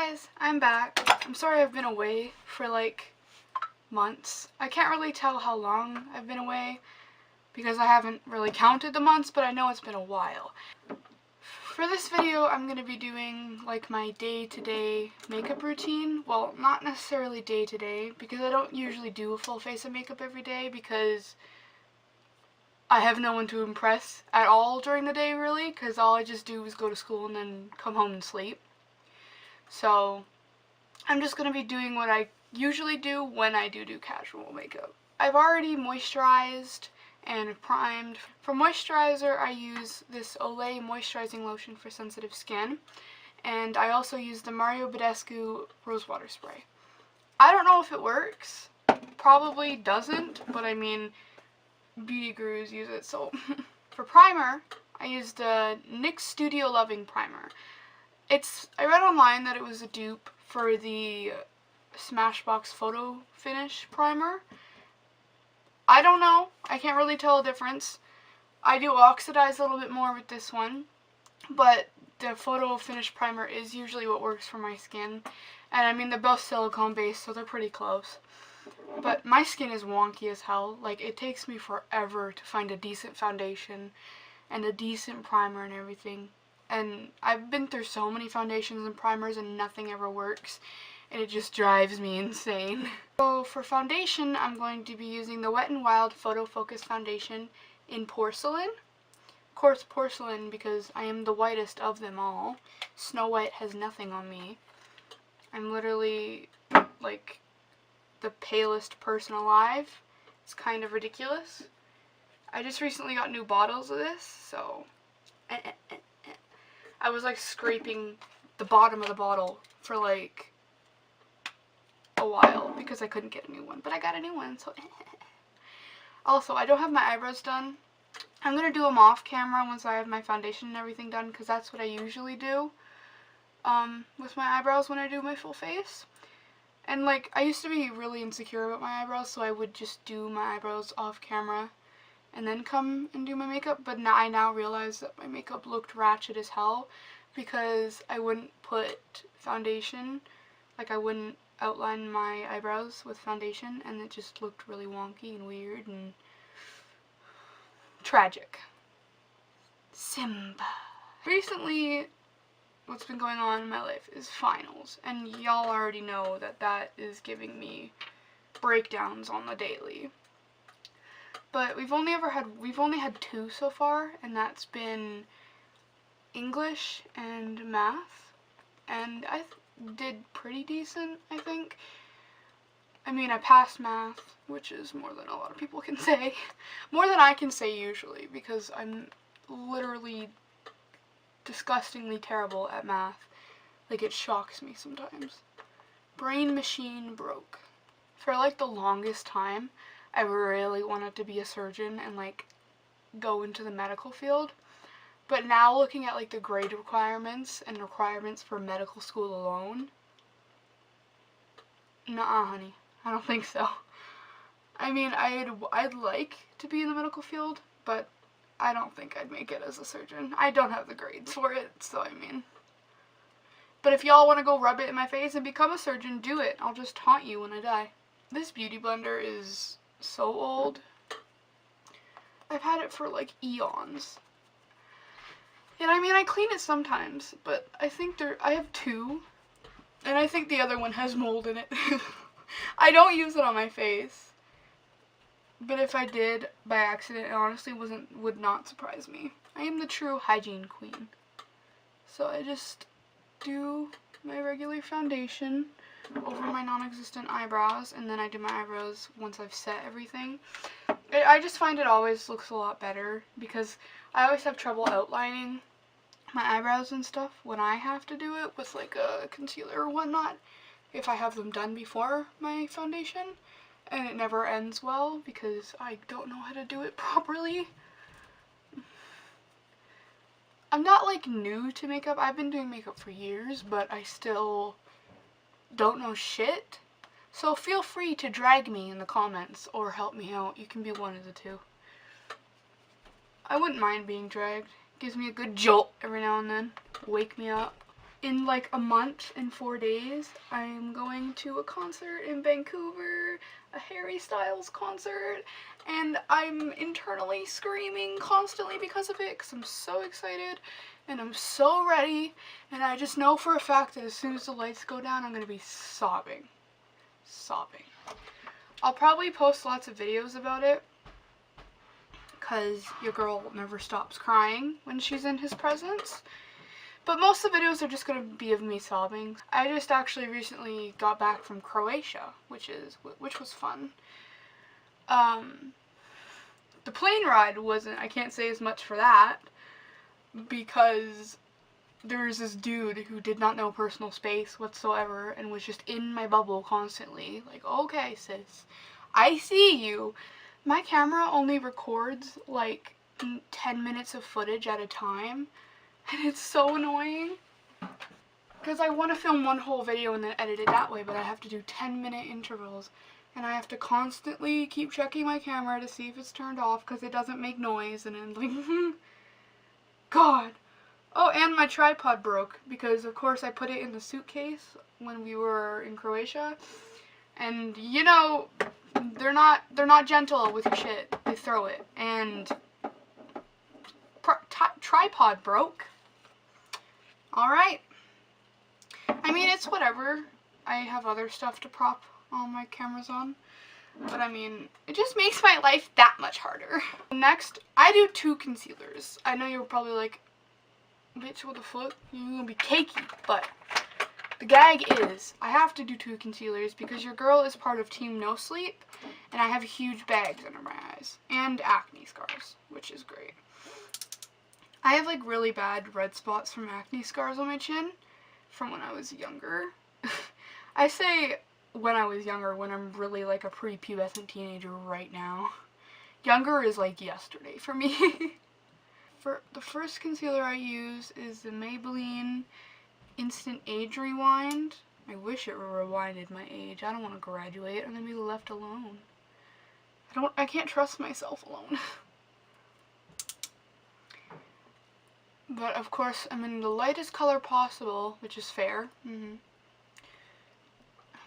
guys, I'm back. I'm sorry I've been away for like months. I can't really tell how long I've been away because I haven't really counted the months, but I know it's been a while. For this video, I'm going to be doing like my day-to-day makeup routine. Well, not necessarily day-to-day because I don't usually do a full face of makeup every day because I have no one to impress at all during the day really, because all I just do is go to school and then come home and sleep. So I'm just going to be doing what I usually do when I do casual makeup. I've already moisturized and primed. For moisturizer, I use this Olay moisturizing lotion for sensitive skin, and I also use the Mario Badescu rose water spray. I don't know if it works. Probably doesn't, but I mean, beauty gurus use it, so. For primer, I used a NYX Studio Loving primer. I read online that it was a dupe for the Smashbox Photo Finish primer. I don't know. I can't really tell a difference. I do oxidize a little bit more with this one, but the Photo Finish primer is usually what works for my skin. And I mean, they're both silicone based, so they're pretty close. But my skin is wonky as hell. Like, it takes me forever to find a decent foundation and a decent primer and everything. And I've been through so many foundations and primers and nothing ever works. And it just drives me insane. So for foundation, I'm going to be using the Wet n Wild Photo Focus Foundation in Porcelain. Of course, porcelain because I am the whitest of them all. Snow White has nothing on me. I'm literally like the palest person alive. It's kind of ridiculous. I just recently got new bottles of this, so I was like scraping the bottom of the bottle for like a while because I couldn't get a new one, but I got a new one, so Also, I don't have my eyebrows done. I'm gonna do them off camera once I have my foundation and everything done, because that's what I usually do with my eyebrows when I do my full face. And like, I used to be really insecure about my eyebrows, so I would just do my eyebrows off camera and then come and do my makeup, but now I now realize that my makeup looked ratchet as hell because I wouldn't put foundation, like I wouldn't outline my eyebrows with foundation, and it just looked really wonky and weird and tragic. Simba. Recently, what's been going on in my life is finals, and y'all already know that that is giving me breakdowns on the daily. But we've only had two so far, and that's been English and math, and I did pretty decent, I think. I mean, I passed math, which is more than a lot of people can say. More than I can say usually, because I'm literally disgustingly terrible at math. Like, it shocks me sometimes. Brain machine broke. For like the longest time, I really wanted to be a surgeon and like go into the medical field. But now looking at like the grade requirements and requirements for medical school alone, nuh-uh, honey. I don't think so. I mean, I'd like to be in the medical field, but I don't think I'd make it as a surgeon. I don't have the grades for it, so I mean. But if y'all want to go rub it in my face and become a surgeon, do it. I'll just taunt you when I die. This beauty blender is so old. I've had it for like eons. And I mean, I clean it sometimes, but I think I have two, and I think the other one has mold in it. I don't use it on my face, but if I did by accident, it honestly would not surprise me. I am the true hygiene queen. So I just do my regular foundation over my non-existent eyebrows, and then I do my eyebrows once I've set everything. I just find it always looks a lot better because I always have trouble outlining my eyebrows and stuff when I have to do it with like a concealer or whatnot, if I have them done before my foundation, and it never ends well because I don't know how to do it properly. I'm not like new to makeup. I've been doing makeup for years, but I still don't know shit. So feel free to drag me in the comments or help me out. You can be one of the two. I wouldn't mind being dragged. Gives me a good jolt every now and then. Wake me up. in like a month and 4 days, I'm going to a concert in Vancouver, a Harry Styles concert, and I'm internally screaming constantly because of it because I'm so excited and I'm so ready, and I just know for a fact that as soon as the lights go down, I'm going to be sobbing. I'll probably post lots of videos about it because your girl never stops crying when she's in his presence. But most of the videos are just going to be of me sobbing. I just actually recently got back from Croatia, which was fun. The plane ride wasn't, I can't say as much for that, because there was this dude who did not know personal space whatsoever and was just in my bubble constantly. Like, okay, sis, I see you. My camera only records like 10 minutes of footage at a time. And it's so annoying because I want to film one whole video and then edit it that way, but I have to do 10-minute intervals, and I have to constantly keep checking my camera to see if it's turned off because it doesn't make noise, and then like, God. Oh, and my tripod broke because of course I put it in the suitcase when we were in Croatia, and you know, they're not gentle with your shit. They throw it, and tripod broke. Alright. I mean, it's whatever. I have other stuff to prop all my cameras on. But I mean, it just makes my life that much harder. Next, I do 2 concealers. I know you're probably like, bitch, what the fuck? You're gonna be cakey. But the gag is, I have to do 2 concealers because your girl is part of Team No Sleep, and I have huge bags under my eyes. And acne scars, which is great. I have like really bad red spots from acne scars on my chin from when I was younger. I say when I was younger when I'm really like a prepubescent teenager right now. Younger is like yesterday for me. For the first concealer I use is the Maybelline Instant Age Rewind. I wish it rewinded my age. I don't want to graduate. I'm gonna be left alone. I can't trust myself alone. But of course, I'm in the lightest color possible, which is fair.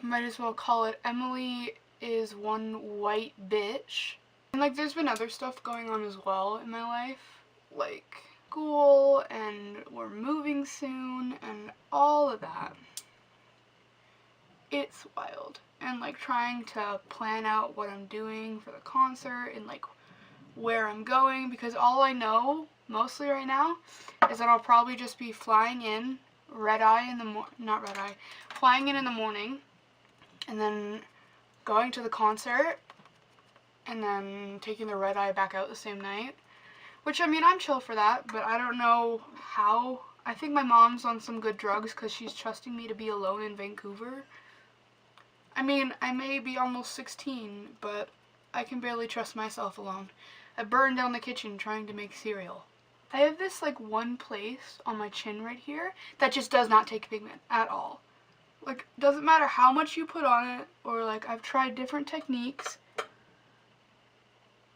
Might as well call it Emily is one white bitch. And like, there's been other stuff going on as well in my life, like school, and we're moving soon, and all of that. It's wild. And like trying to plan out what I'm doing for the concert and like where I'm going, because all I know mostly right now is that I'll probably just be flying in, flying in the morning, and then going to the concert, and then taking the red eye back out the same night. Which, I mean, I'm chill for that, but I don't know how. I think my mom's on some good drugs because she's trusting me to be alone in Vancouver. I mean, I may be almost 16, but I can barely trust myself alone. I burned down the kitchen trying to make cereal. I have this like one place on my chin right here that just does not take pigment at all. Like, doesn't matter how much you put on it, or like I've tried different techniques.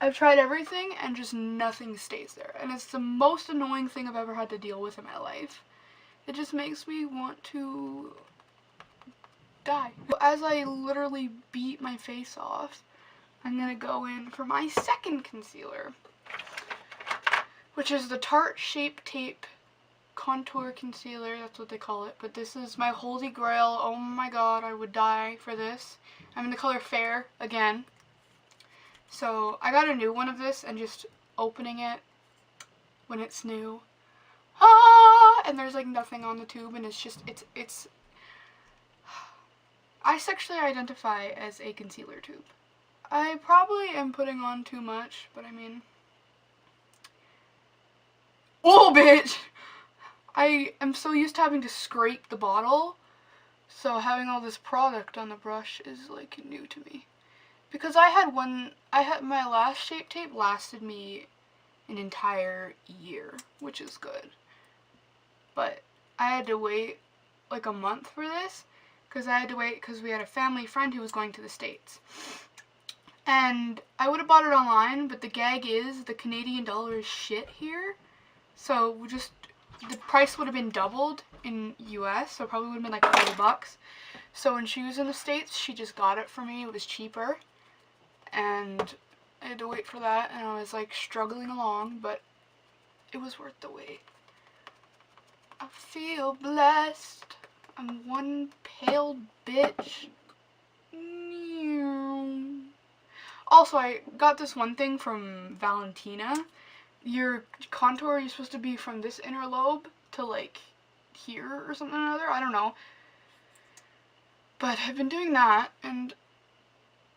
I've tried everything and just nothing stays there. And it's the most annoying thing I've ever had to deal with in my life. It just makes me want to die. As I literally beat my face off, I'm gonna go in for my second concealer, which is the Tarte Shape Tape Contour Concealer. That's what they call it. But this is my holy grail. Oh my god, I would die for this. I'm in the color Fair again. So I got a new one of this, and just opening it when it's new. And there's like nothing on the tube, and it's I sexually identify as a concealer tube. I probably am putting on too much, but I mean, oh bitch! I am so used to having to scrape the bottle, so having all this product on the brush is like new to me. Because my last Shape Tape lasted me an entire year, which is good. But I had to wait like a month for this, because we had a family friend who was going to the States. And I would have bought it online, but the gag is the Canadian dollar is shit here. So the price would have been doubled in US, so it probably would have been like $40. So when she was in the States, she just got it for me. It was cheaper, and I had to wait for that, and I was like struggling along, but it was worth the wait. I feel blessed. I'm one pale bitch. Also, I got this one thing from Valentina. Your contour, you're supposed to be from this inner lobe to like here or something or other. I don't know. But I've been doing that, and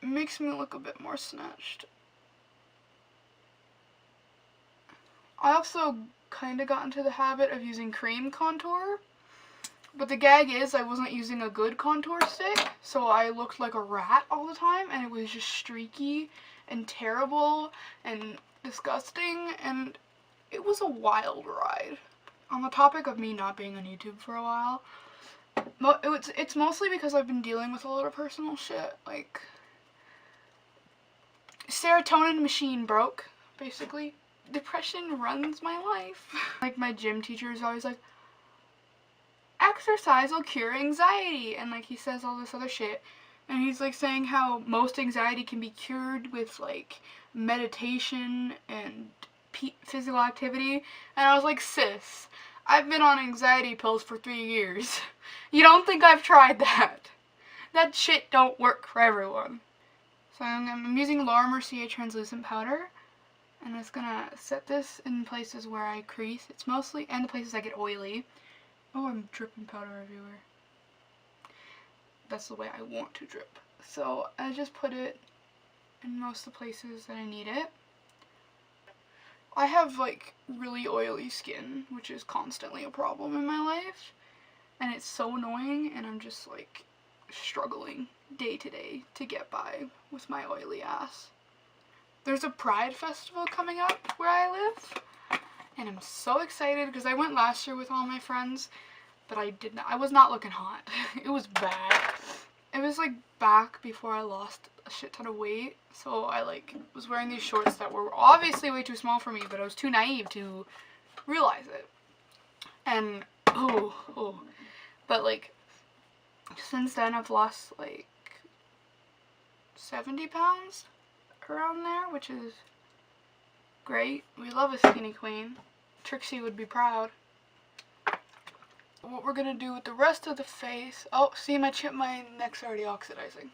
it makes me look a bit more snatched. I also kind of got into the habit of using cream contour, but the gag is I wasn't using a good contour stick, so I looked like a rat all the time, and it was just streaky and terrible and disgusting, and it was a wild ride. On the topic of me not being on YouTube for a while, it's mostly because I've been dealing with a lot of personal shit, like serotonin machine broke, basically. Depression runs my life. Like my gym teacher is always like, exercise will cure anxiety, and like he says all this other shit, and he's like saying how most anxiety can be cured with like meditation and physical activity, and I was like, sis, I've been on anxiety pills for 3 years. You don't think I've tried that? That shit don't work for everyone. So I'm using Laura Mercier translucent powder, and I'm just gonna set this in places where I crease. It's mostly, and the places I get oily. Oh, I'm dripping powder everywhere. That's the way I want to drip. So I just put it in most of the places that I need it. I have like really oily skin, which is constantly a problem in my life, and it's so annoying, and I'm just like struggling day to day to get by with my oily ass. There's a Pride festival coming up where I live, and I'm so excited because I went last year with all my friends, but I was not looking hot. It was bad. It was like back before I lost a shit ton of weight, so I like was wearing these shorts that were obviously way too small for me, but I was too naive to realize it. And but like since then I've lost like 70 pounds around there, which is great. We love a skinny queen. Trixie would be proud. What we're gonna do with the rest of the face, oh, see, my neck's already oxidizing.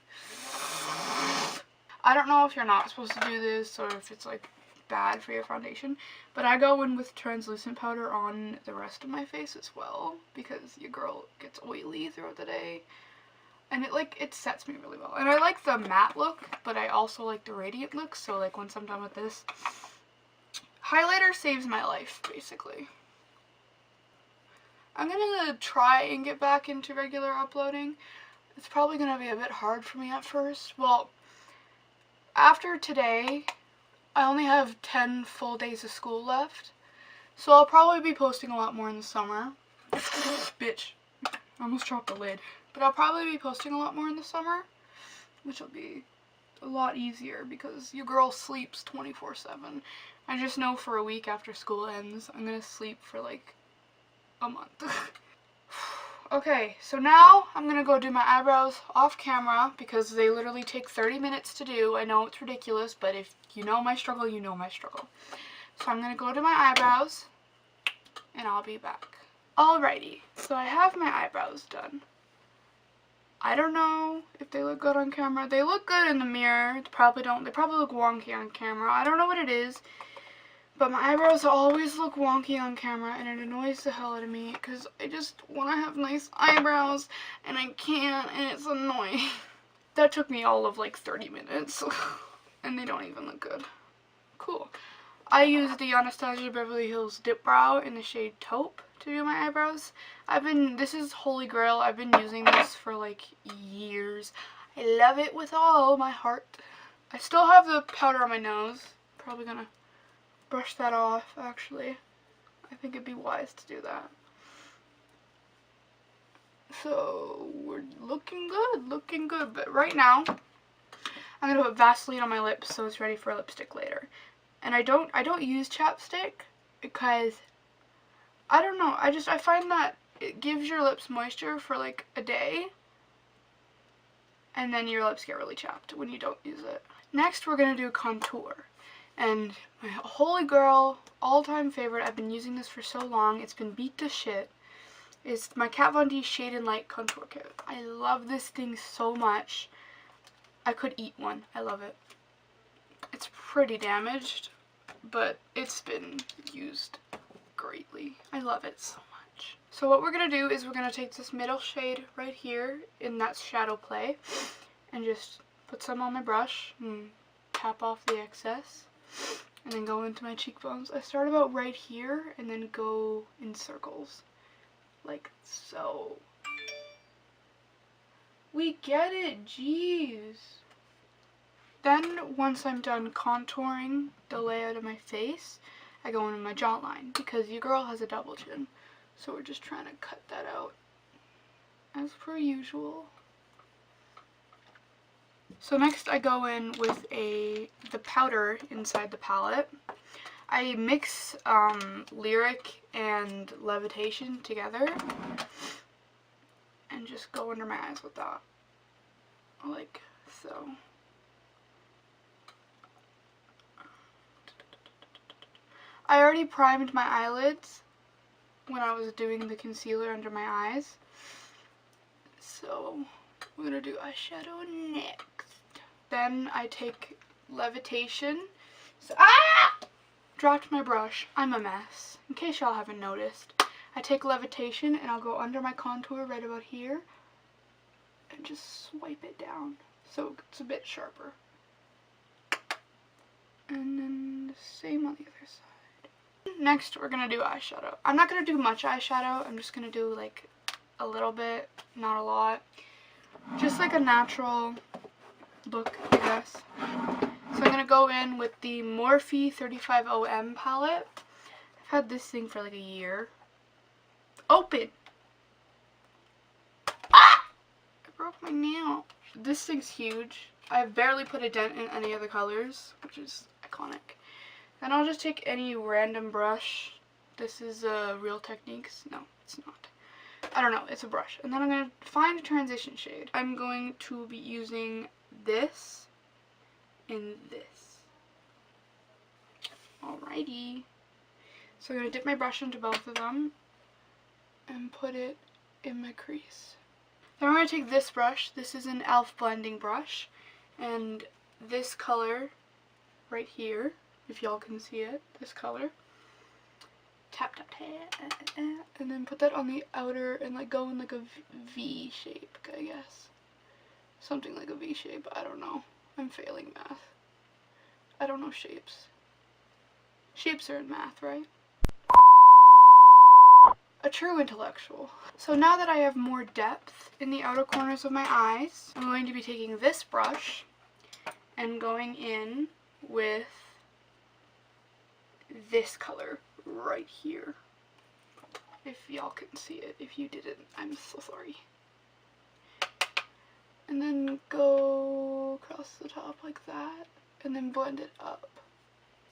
I don't know if you're not supposed to do this or if it's like bad for your foundation, but I go in with translucent powder on the rest of my face as well, because your girl gets oily throughout the day, and it sets me really well. And I like the matte look, but I also like the radiant look, so like once I'm done with this, highlighter saves my life, basically. I'm gonna try and get back into regular uploading. It's probably gonna be a bit hard for me at first. Well, after today, I only have 10 full days of school left, so I'll probably be posting a lot more in the summer. Bitch, I almost dropped the lid. But I'll probably be posting a lot more in the summer, which will be a lot easier because your girl sleeps 24/7. I just know for a week after school ends, I'm gonna sleep for like a month. Okay, so now I'm gonna go do my eyebrows off camera because they literally take 30 minutes to do. I know it's ridiculous, but if you know my struggle, you know my struggle. So I'm gonna go do my eyebrows, and I'll be back. Alrighty, so I have my eyebrows done. I don't know if they look good on camera. They look good in the mirror. They probably don't. They probably look wonky on camera. I don't know what it is. But my eyebrows always look wonky on camera, and it annoys the hell out of me because I just want to have nice eyebrows, and I can't, and it's annoying. That took me all of like 30 minutes, and they don't even look good. Cool. I use the Anastasia Beverly Hills Dip Brow in the shade Taupe to do my eyebrows. This is Holy Grail. I've been using this for like years. I love it with all my heart. I still have the powder on my nose. Probably gonna brush that off, actually. I think it'd be wise to do that. So, we're looking good, but right now, I'm gonna put Vaseline on my lips so it's ready for lipstick later. And I don't use chapstick because I don't know. I find that it gives your lips moisture for like a day. And then your lips get really chapped when you don't use it. Next, we're going to do contour. And my holy girl, all-time favorite, I've been using this for so long, it's been beat to shit, is my Kat Von D Shade and Light Contour Kit. I love this thing so much. I could eat one. I love it. It's pretty damaged, but it's been used greatly. I love it so much. So what we're going to do is we're going to take this middle shade right here, and that's Shadow Play, and just put some on my brush and tap off the excess, and then go into my cheekbones. I start about right here and then go in circles, like so. We get it, jeez. Then once I'm done contouring the layout of my face, I go into my jawline, because your girl has a double chin. So we're just trying to cut that out as per usual. So next I go in with the powder inside the palette. I mix Lyric and Levitation together and just go under my eyes with that, like so. I already primed my eyelids when I was doing the concealer under my eyes, so we're gonna do eyeshadow next. Then I take Levitation. So, dropped my brush. I'm a mess, in case y'all haven't noticed. I take Levitation and I'll go under my contour right about here and just swipe it down so it's a bit sharper. And then the same on the other side. Next, we're going to do eyeshadow. I'm not going to do much eyeshadow. I'm just going to do like a little bit, not a lot. Just like a natural look, I guess. So I'm going to go in with the Morphe 35OM palette. I've had this thing for like a year. Open! Ah! I broke my nail. This thing's huge. I've barely put a dent in any of the colors, which is iconic. Then I'll just take any random brush. This is Real Techniques. No, it's not. I don't know. It's a brush. And then I'm going to find a transition shade. I'm going to be using this and this. Alrighty. So I'm going to dip my brush into both of them and put it in my crease. Then I'm going to take this brush. This is an e.l.f. blending brush. And this color right here, if y'all can see it, this color. Tap, tap, tap, and then put that on the outer and like go in like a V shape, I guess. Something like a V shape, I don't know. I'm failing math. I don't know shapes. Shapes are in math, right? A true intellectual. So now that I have more depth in the outer corners of my eyes, I'm going to be taking this brush and going in with this color right here. If y'all can see it. If you didn't, I'm so sorry. And then go across the top like that, and then blend it up.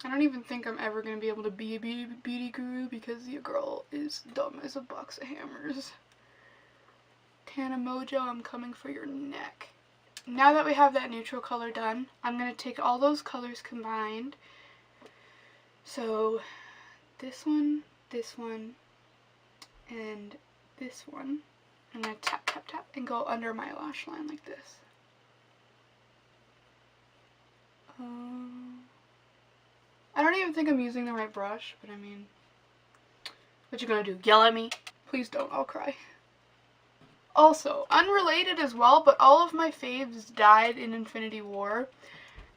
I don't even think I'm ever going to be able to be a beauty guru because your girl is dumb as a box of hammers. Tana Mojo, I'm coming for your neck. Now that we have that neutral color done, I'm going to take all those colors combined. So this one, and this one. I'm going to tap, tap, tap, and go under my lash line like this. I don't even think I'm using the right brush, but I mean, what you gonna do, yell at me? Please don't, I'll cry. Also, unrelated as well, but all of my faves died in Infinity War.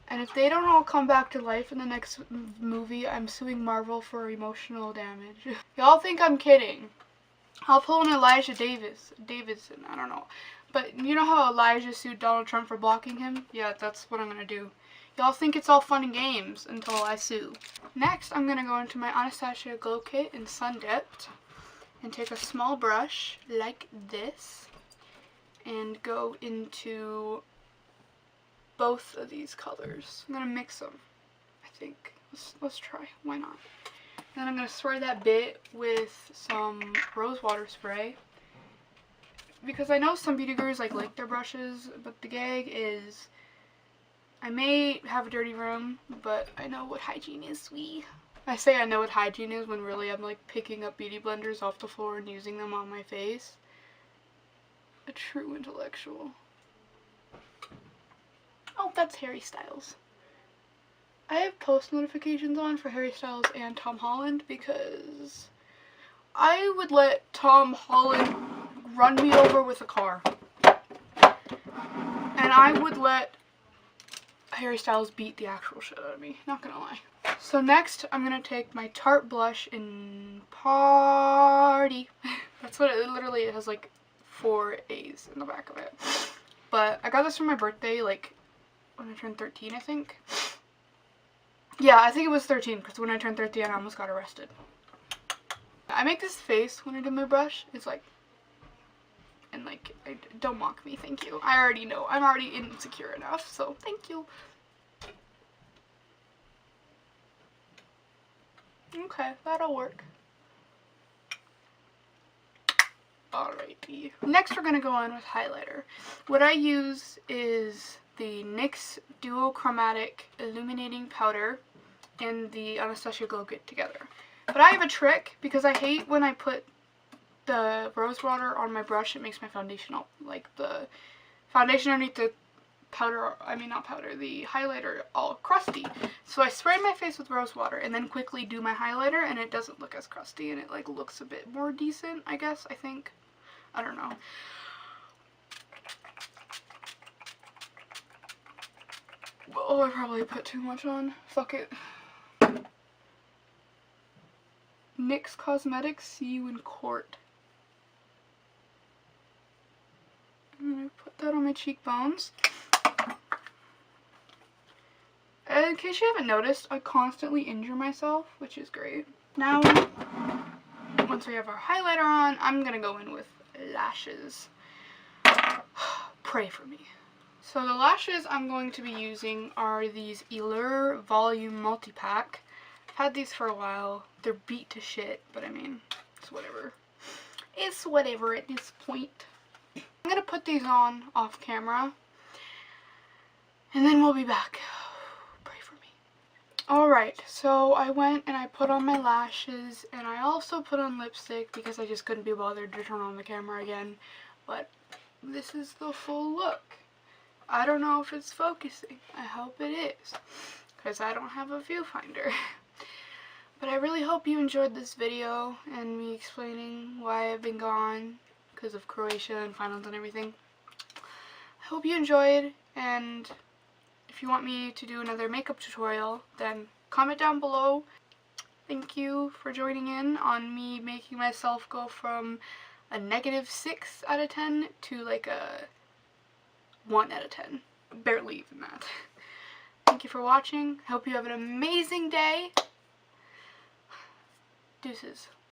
And if they don't all come back to life in the next movie, I'm suing Marvel for emotional damage. Y'all think I'm kidding. I'll pull an Elijah Davidson, I don't know. But you know how Elijah sued Donald Trump for blocking him? Yeah, that's what I'm gonna do. Y'all think it's all fun and games until I sue. Next, I'm gonna go into my Anastasia Glow Kit in Sun Dipped and take a small brush like this and go into both of these colors. I'm gonna mix them, I think. Let's try. Why not? Then I'm going to spray that bit with some rose water spray. Because I know some beauty gurus like their brushes, but the gag is, I may have a dirty room, but I know what hygiene is, sweet. I say I know what hygiene is when really I'm like picking up beauty blenders off the floor and using them on my face. A true intellectual. Oh, that's Harry Styles. I have post notifications on for Harry Styles and Tom Holland because I would let Tom Holland run me over with a car. And I would let Harry Styles beat the actual shit out of me. Not gonna lie. So next, I'm gonna take my Tarte blush in Party. That's what it literally has, like 4 A's in the back of it. But I got this for my birthday, like when I turned 13, I think. Yeah, I think it was 13, because when I turned 13, I almost got arrested. I make this face when I do my brush. It's like, and like, don't mock me, thank you. I already know. I'm already insecure enough, so thank you. Okay, that'll work. Alrighty. Next, we're gonna go on with highlighter. What I use is the NYX Duochromatic Illuminating Powder and the Anastasia Glow Kit together. But I have a trick, because I hate when I put the rose water on my brush, it makes my foundation all, like the foundation underneath the powder, I mean not powder, the highlighter all crusty. So I spray my face with rose water and then quickly do my highlighter, and it doesn't look as crusty, and it like looks a bit more decent, I guess, I think. I don't know. Oh, I probably put too much on. Fuck it. NYX Cosmetics, See You in Court. I'm gonna put that on my cheekbones. And in case you haven't noticed, I constantly injure myself, which is great. Now, once we have our highlighter on, I'm gonna go in with lashes. Pray for me. So the lashes I'm going to be using are these Allure Volume Multi-Pack. I've had these for a while. They're beat to shit, but I mean, it's whatever. It's whatever at this point. I'm gonna put these on off camera, and then we'll be back. Pray for me. Alright, so I went and I put on my lashes, and I also put on lipstick because I just couldn't be bothered to turn on the camera again. But this is the full look. I don't know if it's focusing. I hope it is, because I don't have a viewfinder. But I really hope you enjoyed this video and me explaining why I've been gone because of Croatia and finals and everything. I hope you enjoyed, and if you want me to do another makeup tutorial, then comment down below. Thank you for joining in on me making myself go from a -6 out of 10 to like a 1 out of 10. Barely even that. Thank you for watching. I hope you have an amazing day. Deuces.